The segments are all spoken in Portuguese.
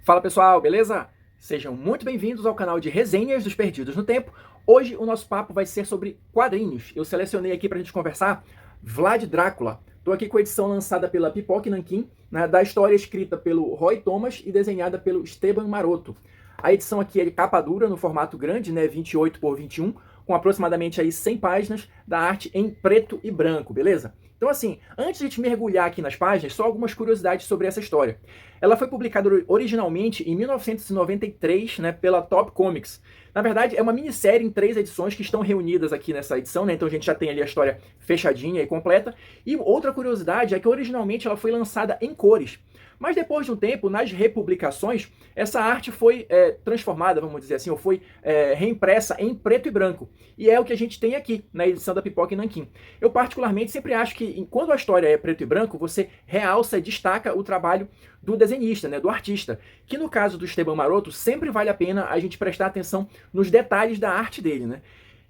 Fala pessoal, beleza? Sejam muito bem-vindos ao canal de Resenhas dos Perdidos no Tempo. Hoje o nosso papo vai ser sobre quadrinhos. Eu selecionei aqui pra gente conversar Vlad Drácula. Estou aqui com a edição lançada pela Pipoca Nanquim, né, da história escrita pelo Roy Thomas e desenhada pelo Esteban Maroto. A edição aqui é de capa dura, no formato grande, né, 28 por 21, com aproximadamente aí 100 páginas da arte em preto e branco, beleza? Então assim, antes de a gente mergulhar aqui nas páginas, só algumas curiosidades sobre essa história. Ela foi publicada originalmente em 1993, né, pela Top Comics. Na verdade, é uma minissérie em 3 edições que estão reunidas aqui nessa edição, né? Então a gente já tem ali a história fechadinha e completa. E outra curiosidade é que originalmente ela foi lançada em cores. Mas depois de um tempo, nas republicações, essa arte foi transformada, vamos dizer assim, ou foi reimpressa em preto e branco. E é o que a gente tem aqui, na edição da Pipoca e Nanquim. Eu particularmente sempre acho que, quando a história é preto e branco, você realça e destaca o trabalho do desenhista, né, do artista. Que no caso do Esteban Maroto, sempre vale a pena a gente prestar atenção nos detalhes da arte dele, né?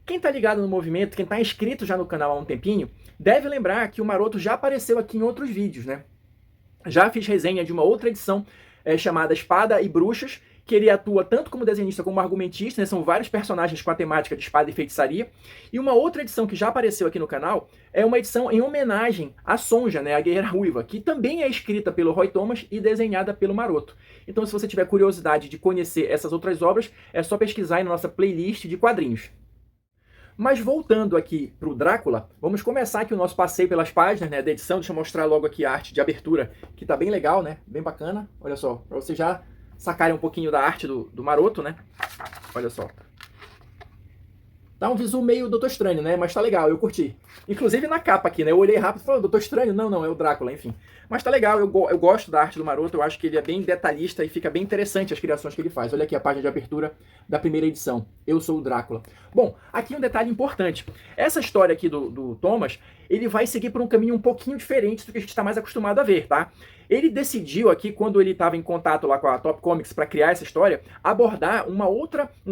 Quem tá ligado no movimento, quem tá inscrito já no canal há um tempinho, deve lembrar que o Maroto já apareceu aqui em outros vídeos, né? Já fiz resenha de uma outra edição chamada Espada e Bruxas, que ele atua tanto como desenhista como argumentista, né? São vários personagens com a temática de espada e feitiçaria. E uma outra edição que já apareceu aqui no canal é uma edição em homenagem à Sonja, né? A Guerreira Ruiva, que também é escrita pelo Roy Thomas e desenhada pelo Maroto. Então, se você tiver curiosidade de conhecer essas outras obras, é só pesquisar aí na nossa playlist de quadrinhos. Mas voltando aqui para o Drácula, vamos começar aqui o nosso passeio pelas páginas, né, da edição. Deixa eu mostrar logo aqui a arte de abertura, que tá bem legal, né? Bem bacana. Olha só, para vocês já sacarem um pouquinho da arte do Maroto, né? Olha só. Tá um visual meio Doutor Estranho, né? Mas tá legal, eu curti. Inclusive na capa aqui, né? Eu olhei rápido e falei, Doutor Estranho? Não, não, é o Drácula, enfim. Mas tá legal, eu gosto da arte do Maroto, eu acho que ele é bem detalhista e fica bem interessante as criações que ele faz. Olha aqui a página de abertura da primeira edição. Eu sou o Drácula. Bom, aqui um detalhe importante. Essa história aqui do Thomas, ele vai seguir por um caminho um pouquinho diferente do que a gente está mais acostumado a ver, tá? Ele decidiu aqui, quando ele estava em contato lá com a Top Comics para criar essa história, abordar um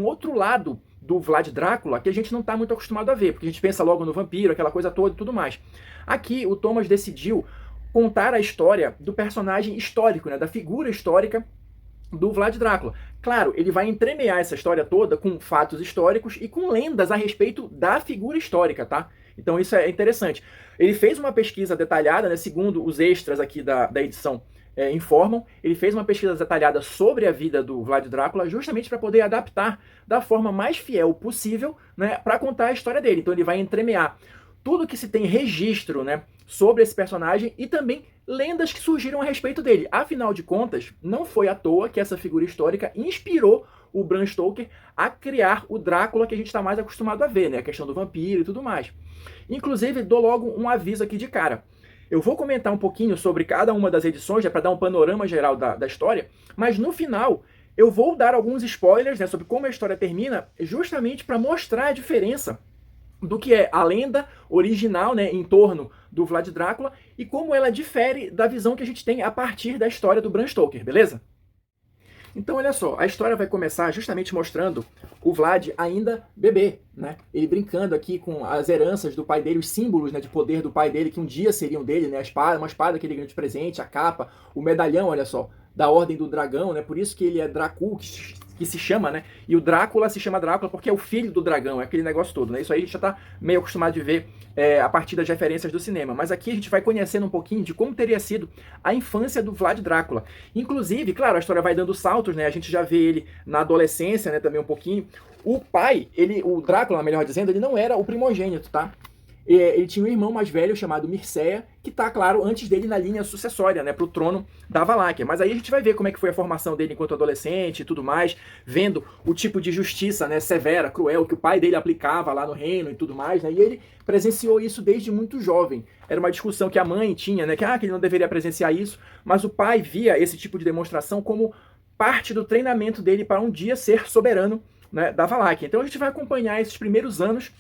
outro lado do Vlad Drácula que a gente não está muito acostumado a ver, porque a gente pensa logo no vampiro, aquela coisa toda e tudo mais. Aqui o Thomas decidiu contar a história do personagem histórico, né, da figura histórica do Vlad Drácula. Claro, ele vai entremear essa história toda com fatos históricos e com lendas a respeito da figura histórica, tá? Então isso é interessante. Ele fez uma pesquisa detalhada, né, segundo os extras aqui da edição informam, ele fez uma pesquisa detalhada sobre a vida do Vlad Drácula justamente para poder adaptar da forma mais fiel possível, né, para contar a história dele. Então ele vai entremear tudo que se tem registro, né, sobre esse personagem e também lendas que surgiram a respeito dele. Afinal de contas, não foi à toa que essa figura histórica inspirou o Bram Stoker a criar o Drácula que a gente está mais acostumado a ver, né, a questão do vampiro e tudo mais. Inclusive, dou logo um aviso aqui de cara. Eu vou comentar um pouquinho sobre cada uma das edições, para dar um panorama geral da história, mas no final eu vou dar alguns spoilers, né, sobre como a história termina, justamente para mostrar a diferença do que é a lenda original, né, em torno do Vlad Drácula e como ela difere da visão que a gente tem a partir da história do Bram Stoker, beleza? Então, olha só, a história vai começar justamente mostrando o Vlad ainda bebê, né? Ele brincando aqui com as heranças do pai dele, os símbolos, né, de poder do pai dele, que um dia seriam dele, né? A espada, uma espada que ele ganhou de presente, a capa, o medalhão, olha só, da Ordem do Dragão, né? Por isso que ele é Dracul, que se chama, né? E o Drácula se chama Drácula porque é o filho do dragão, é aquele negócio todo, né? Isso aí a gente já tá meio acostumado de ver a partir das referências do cinema. Mas aqui a gente vai conhecendo um pouquinho de como teria sido a infância do Vlad Drácula. Inclusive, claro, a história vai dando saltos, né? A gente já vê ele na adolescência, né? Também um pouquinho. O pai, o Drácula, melhor dizendo, ele não era o primogênito, tá? Ele tinha um irmão mais velho chamado Mircea, que tá, claro, antes dele na linha sucessória, né, pro trono da Valáquia. Mas aí a gente vai ver como é que foi a formação dele enquanto adolescente e tudo mais, vendo o tipo de justiça, né, severa, cruel, que o pai dele aplicava lá no reino e tudo mais, né, e ele presenciou isso desde muito jovem. Era uma discussão que a mãe tinha, né, que ele não deveria presenciar isso, mas o pai via esse tipo de demonstração como parte do treinamento dele para um dia ser soberano, né, da Valáquia. Então a gente vai acompanhar esses primeiros anos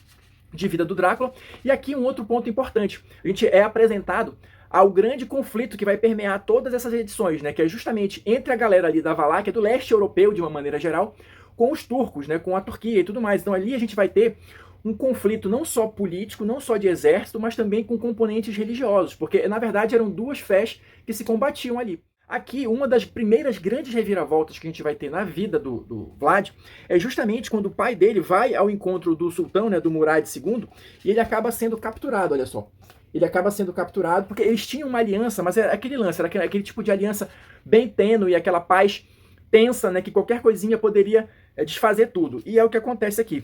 de vida do Drácula. E aqui um outro ponto importante. A gente é apresentado ao grande conflito que vai permear todas essas edições, né? Que é justamente entre a galera ali da Valáquia, do leste europeu, de uma maneira geral, com os turcos, né? Com a Turquia e tudo mais. Então ali a gente vai ter um conflito não só político, não só de exército, mas também com componentes religiosos. Porque, na verdade, eram duas fés que se combatiam ali. Aqui, uma das primeiras grandes reviravoltas que a gente vai ter na vida do Vlad é justamente quando o pai dele vai ao encontro do sultão, né, do Murad II, e ele acaba sendo capturado, olha só. Ele acaba sendo capturado porque eles tinham uma aliança, mas era aquele lance, era aquele tipo de aliança bem tênue, aquela paz tensa, né, que qualquer coisinha poderia desfazer tudo. E é o que acontece aqui.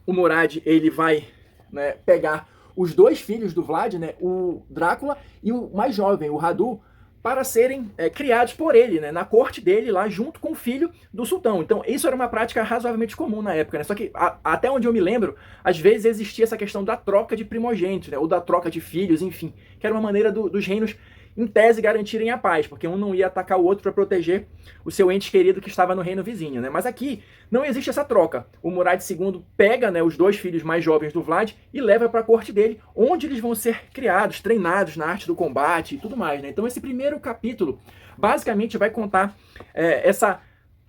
O Murad, ele vai, né, pegar os dois filhos do Vlad, né, o Drácula e o mais jovem, o Radu, para serem criados por ele, né, na corte dele, lá junto com o filho do sultão. Então isso era uma prática razoavelmente comum na época, né? Só que até onde eu me lembro, às vezes existia essa questão da troca de primogênitos, né, ou da troca de filhos, enfim, que era uma maneira dos reinos, em tese, garantirem a paz, porque um não ia atacar o outro para proteger o seu ente querido que estava no reino vizinho, né? Mas aqui não existe essa troca. O Murad II pega, né, os dois filhos mais jovens do Vlad e leva para a corte dele, onde eles vão ser criados, treinados na arte do combate e tudo mais, né? Então esse primeiro capítulo basicamente vai contar essa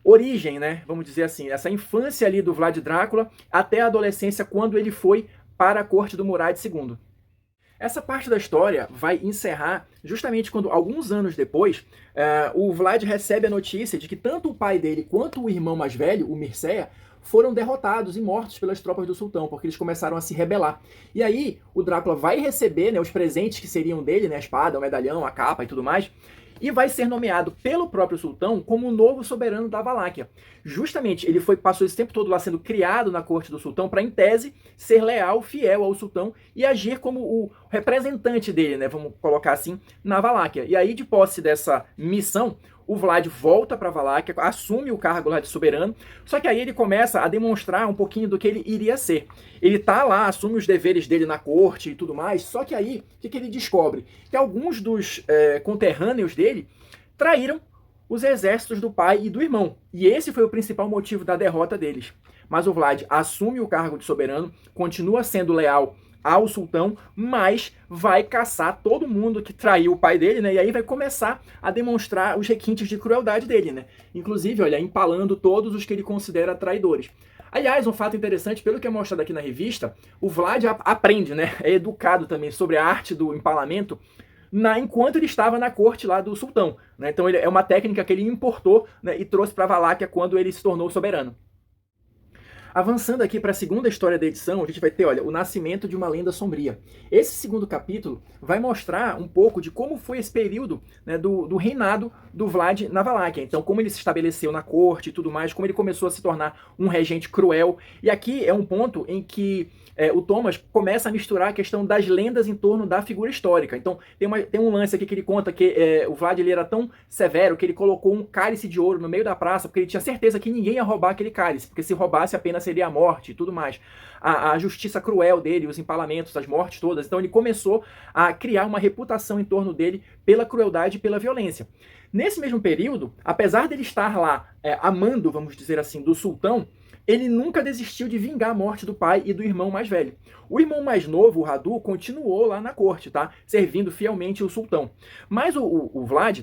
origem, né, vamos dizer assim, essa infância ali do Vlad Drácula até a adolescência, quando ele foi para a corte do Murad II. Essa parte da história vai encerrar justamente quando, alguns anos depois, o Vlad recebe a notícia de que tanto o pai dele quanto o irmão mais velho, o Mircea, foram derrotados e mortos pelas tropas do sultão, porque eles começaram a se rebelar. E aí o Drácula vai receber, né, os presentes que seriam dele, né, a espada, o medalhão, a capa e tudo mais, e vai ser nomeado pelo próprio sultão como o novo soberano da Valáquia. Justamente, ele passou esse tempo todo lá sendo criado na corte do sultão para, em tese, ser leal, fiel ao sultão e agir como o representante dele, né, vamos colocar assim, na Valáquia. E aí, de posse dessa missão, o Vlad volta para a Valáquia, assume o cargo lá de soberano, só que aí ele começa a demonstrar um pouquinho do que ele iria ser. Ele tá lá, assume os deveres dele na corte e tudo mais, só que aí, o que ele descobre? Que alguns dos conterrâneos dele traíram os exércitos do pai e do irmão. E esse foi o principal motivo da derrota deles. Mas o Vlad assume o cargo de soberano, continua sendo leal ao sultão, mas vai caçar todo mundo que traiu o pai dele, né? E aí vai começar a demonstrar os requintes de crueldade dele, né? Inclusive, olha, empalando todos os que ele considera traidores. Aliás, um fato interessante, pelo que é mostrado aqui na revista, o Vlad aprende, né? É educado também sobre a arte do empalamento enquanto ele estava na corte lá do sultão, né? Então é uma técnica que ele importou, né, e trouxe para a Valáquia quando ele se tornou soberano. Avançando aqui para a segunda história da edição, a gente vai ter, olha, o nascimento de uma lenda sombria. Esse segundo capítulo vai mostrar um pouco de como foi esse período, né, do reinado do Vlad na Valáquia. Então, como ele se estabeleceu na corte e tudo mais, como ele começou a se tornar um regente cruel. E aqui é um ponto em que o Thomas começa a misturar a questão das lendas em torno da figura histórica. Então, tem um lance aqui que ele conta que o Vlad ele era tão severo que ele colocou um cálice de ouro no meio da praça, porque ele tinha certeza que ninguém ia roubar aquele cálice, porque se roubasse apenas seria a morte e tudo mais. A justiça cruel dele, os empalamentos, as mortes todas. Então ele começou a criar uma reputação em torno dele pela crueldade e pela violência. Nesse mesmo período, apesar dele estar lá amando, vamos dizer assim, do sultão, ele nunca desistiu de vingar a morte do pai e do irmão mais velho. O irmão mais novo, o Radu, continuou lá na corte, tá? Servindo fielmente o sultão. Mas o Vlad,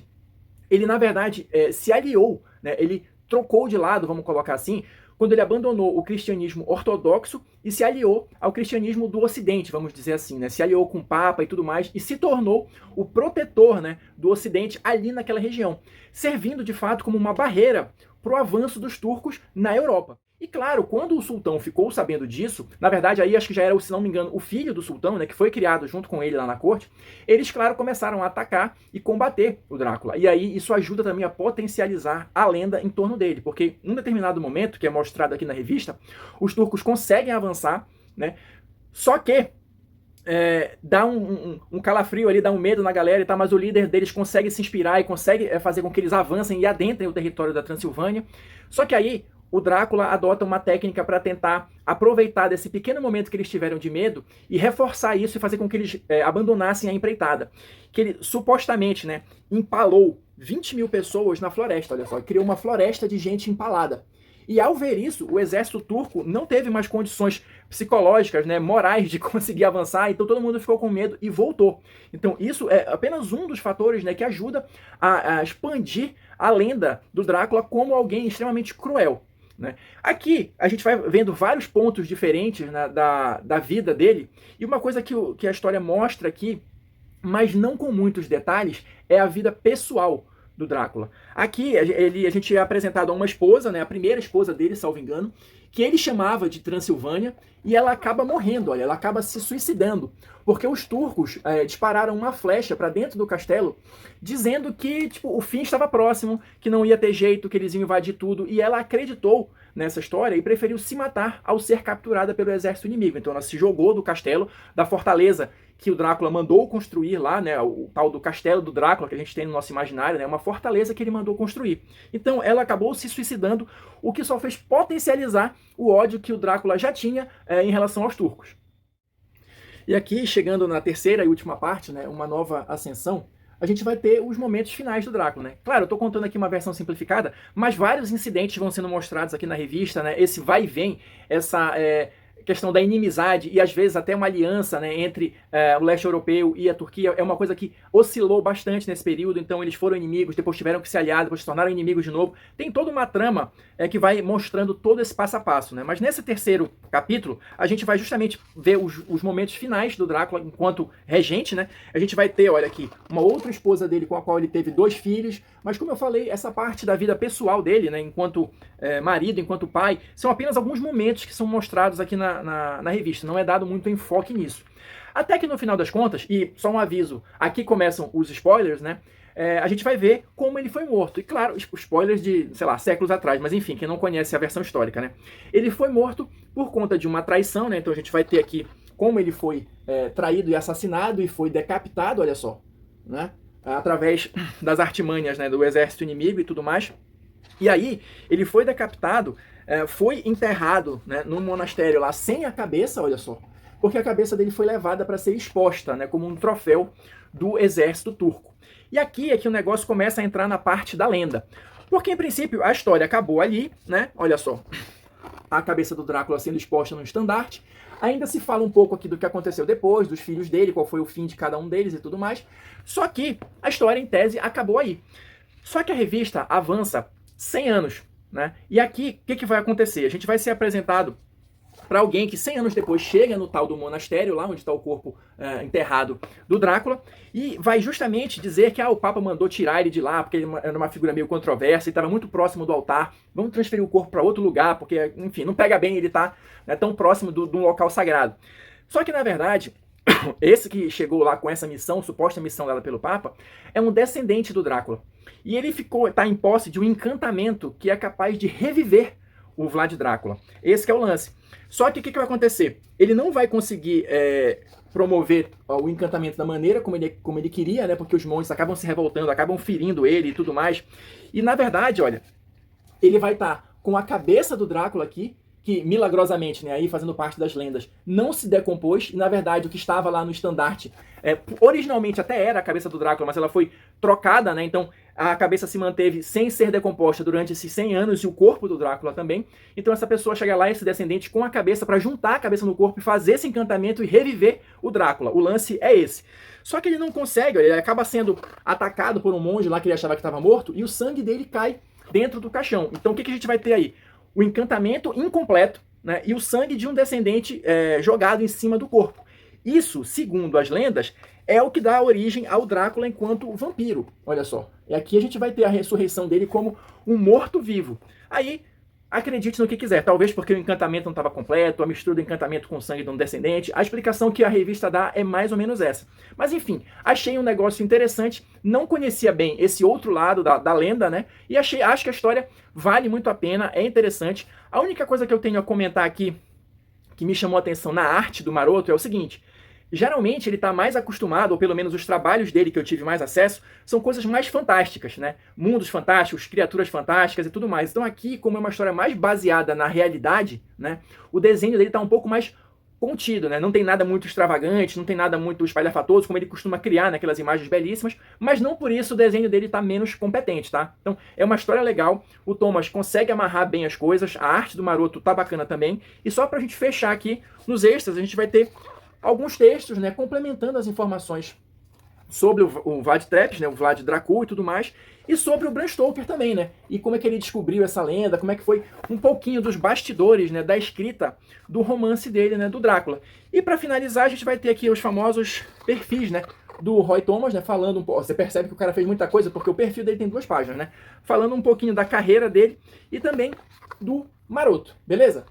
ele na verdade se aliou, né? Ele trocou de lado, vamos colocar assim, quando ele abandonou o cristianismo ortodoxo e se aliou ao cristianismo do Ocidente, vamos dizer assim, né? Se aliou com o Papa e tudo mais e se tornou o protetor, né, do Ocidente ali naquela região, servindo de fato como uma barreira para o avanço dos turcos na Europa. E claro, quando o sultão ficou sabendo disso, na verdade aí acho que já era, se não me engano, o filho do sultão, né, que foi criado junto com ele lá na corte, eles, claro, começaram a atacar e combater o Drácula. E aí isso ajuda também a potencializar a lenda em torno dele, porque em um determinado momento, que é mostrado aqui na revista, os turcos conseguem avançar, né, só que dá um calafrio ali, dá um medo na galera e tal, mas o líder deles consegue se inspirar e consegue fazer com que eles avancem e adentrem o território da Transilvânia. Só que aí o Drácula adota uma técnica para tentar aproveitar desse pequeno momento que eles tiveram de medo e reforçar isso e fazer com que eles abandonassem a empreitada. Que ele supostamente, né, empalou 20 mil pessoas na floresta, olha só, criou uma floresta de gente empalada. E ao ver isso, o exército turco não teve mais condições psicológicas, né, morais de conseguir avançar, então todo mundo ficou com medo e voltou. Então isso é apenas um dos fatores, né, que ajuda a expandir a lenda do Drácula como alguém extremamente cruel. Né? Aqui a gente vai vendo vários pontos diferentes, né, da vida dele, e uma coisa que a história mostra aqui, mas não com muitos detalhes, é a vida pessoal do Drácula. Aqui a gente é apresentado a uma esposa, né, a primeira esposa dele, salvo engano, que ele chamava de Transilvânia, e ela acaba morrendo, olha, ela acaba se suicidando, porque os turcos dispararam uma flecha para dentro do castelo, dizendo que tipo, o fim estava próximo, que não ia ter jeito, que eles iam invadir tudo, e ela acreditou nessa história e preferiu se matar ao ser capturada pelo exército inimigo. Então ela se jogou do castelo, da fortaleza que o Drácula mandou construir lá, né, o tal do castelo do Drácula que a gente tem no nosso imaginário, né, uma fortaleza que ele mandou construir. Então ela acabou se suicidando, o que só fez potencializar o ódio que o Drácula já tinha em relação aos turcos. E aqui, chegando na terceira e última parte, né, uma nova ascensão, a gente vai ter os momentos finais do Drácula, né? Claro, eu tô contando aqui uma versão simplificada, mas vários incidentes vão sendo mostrados aqui na revista, né? Esse vai e vem, essa questão da inimizade e às vezes até uma aliança, né, entre o leste europeu e a Turquia é uma coisa que oscilou bastante nesse período. Então eles foram inimigos, depois tiveram que se aliar, depois se tornaram inimigos de novo. Tem toda uma trama que vai mostrando todo esse passo a passo, né? Mas nesse terceiro capítulo a gente vai justamente ver os momentos finais do Drácula enquanto regente, né? A gente vai ter, olha aqui, uma outra esposa dele com a qual ele teve 2 filhos, mas como eu falei, essa parte da vida pessoal dele, né, enquanto marido, enquanto pai, são apenas alguns momentos que são mostrados aqui na revista, não é dado muito enfoque nisso. Até que no final das contas, e só um aviso, aqui começam os spoilers, né? A gente vai ver como ele foi morto. E claro, spoilers de, sei lá, séculos atrás, mas enfim, quem não conhece a versão histórica, né? Ele foi morto por conta de uma traição, né? Então a gente vai ter aqui como ele foi traído e assassinado e foi decapitado, olha só, né? Através das artimanhas, né, do exército inimigo e tudo mais. E aí, ele foi decapitado, foi enterrado, né, num monastério lá sem a cabeça, olha só, porque a cabeça dele foi levada para ser exposta, né, como um troféu do exército turco. E aqui é que o negócio começa a entrar na parte da lenda. Porque, em princípio, a história acabou ali, né, olha só, a cabeça do Drácula sendo exposta no estandarte. Ainda se fala um pouco aqui do que aconteceu depois, dos filhos dele, qual foi o fim de cada um deles e tudo mais. Só que a história, em tese, acabou aí. Só que a revista avança 100 anos, né? E aqui, o que vai acontecer? A gente vai ser apresentado para alguém que 100 anos depois chega no tal do monastério, lá onde está o corpo enterrado do Drácula, e vai justamente dizer que o Papa mandou tirar ele de lá, porque ele era uma figura meio controversa e estava muito próximo do altar, vamos transferir o corpo para outro lugar, porque, enfim, não pega bem ele estar tão próximo de um local sagrado. Só que, na verdade, esse que chegou lá com essa missão, suposta missão dada pelo Papa, é um descendente do Drácula. E ele está em posse de um encantamento que é capaz de reviver o Vlad Drácula. Esse que é o lance. Só que o que vai acontecer? Ele não vai conseguir promover o encantamento da maneira como ele queria, né? Porque os monges acabam se revoltando, acabam ferindo ele e tudo mais. E na verdade, olha, ele vai estar com a cabeça do Drácula aqui, que milagrosamente, né, aí fazendo parte das lendas, não se decompôs, e na verdade o que estava lá no estandarte, originalmente até era a cabeça do Drácula, mas ela foi trocada, né, então a cabeça se manteve sem ser decomposta durante esses 100 anos, e o corpo do Drácula também. Então essa pessoa chega lá, esse descendente, com a cabeça, para juntar a cabeça no corpo e fazer esse encantamento e reviver o Drácula. O lance é esse. Só que ele não consegue, ele acaba sendo atacado por um monge lá que ele achava que estava morto, e o sangue dele cai dentro do caixão. Então o que a gente vai ter aí? O encantamento incompleto, né, e o sangue de um descendente jogado em cima do corpo. Isso, segundo as lendas, é o que dá origem ao Drácula enquanto vampiro. Olha só. E aqui a gente vai ter a ressurreição dele como um morto-vivo. Aí, acredite no que quiser. Talvez porque o encantamento não estava completo, a mistura do encantamento com o sangue de um descendente. A explicação que a revista dá é mais ou menos essa. Mas enfim, achei um negócio interessante. Não conhecia bem esse outro lado da lenda, né? E acho que a história vale muito a pena, é interessante. A única coisa que eu tenho a comentar aqui, que me chamou a atenção na arte do Maroto, é o seguinte. Geralmente ele está mais acostumado, ou pelo menos os trabalhos dele que eu tive mais acesso, são coisas mais fantásticas, né? Mundos fantásticos, criaturas fantásticas e tudo mais. Então aqui, como é uma história mais baseada na realidade, né? O desenho dele está um pouco mais contido, né? Não tem nada muito extravagante, não tem nada muito espalhafatoso, como ele costuma criar naquelas imagens belíssimas, mas não por isso o desenho dele está menos competente, tá? Então é uma história legal, o Thomas consegue amarrar bem as coisas, a arte do Maroto tá bacana também, e só pra gente fechar aqui, nos extras, a gente vai ter alguns textos, né, complementando as informações sobre o Vlad Tepes, né, o Vlad Dracul e tudo mais, e sobre o Bram Stoker também, né, e como é que ele descobriu essa lenda, como é que foi um pouquinho dos bastidores, né, da escrita do romance dele, né, do Drácula. E para finalizar, a gente vai ter aqui os famosos perfis, né, do Roy Thomas, né, falando um pouco, você percebe que o cara fez muita coisa, porque o perfil dele tem 2 páginas, né, falando um pouquinho da carreira dele e também do Maroto, beleza?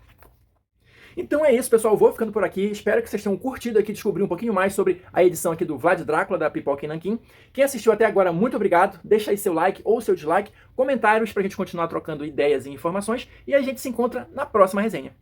Então é isso, pessoal, eu vou ficando por aqui, espero que vocês tenham curtido aqui, descobrir um pouquinho mais sobre a edição aqui do Vlad Drácula, da Pipoca e Nanquim. Quem assistiu até agora, muito obrigado, deixa aí seu like ou seu dislike, comentários pra gente continuar trocando ideias e informações, e a gente se encontra na próxima resenha.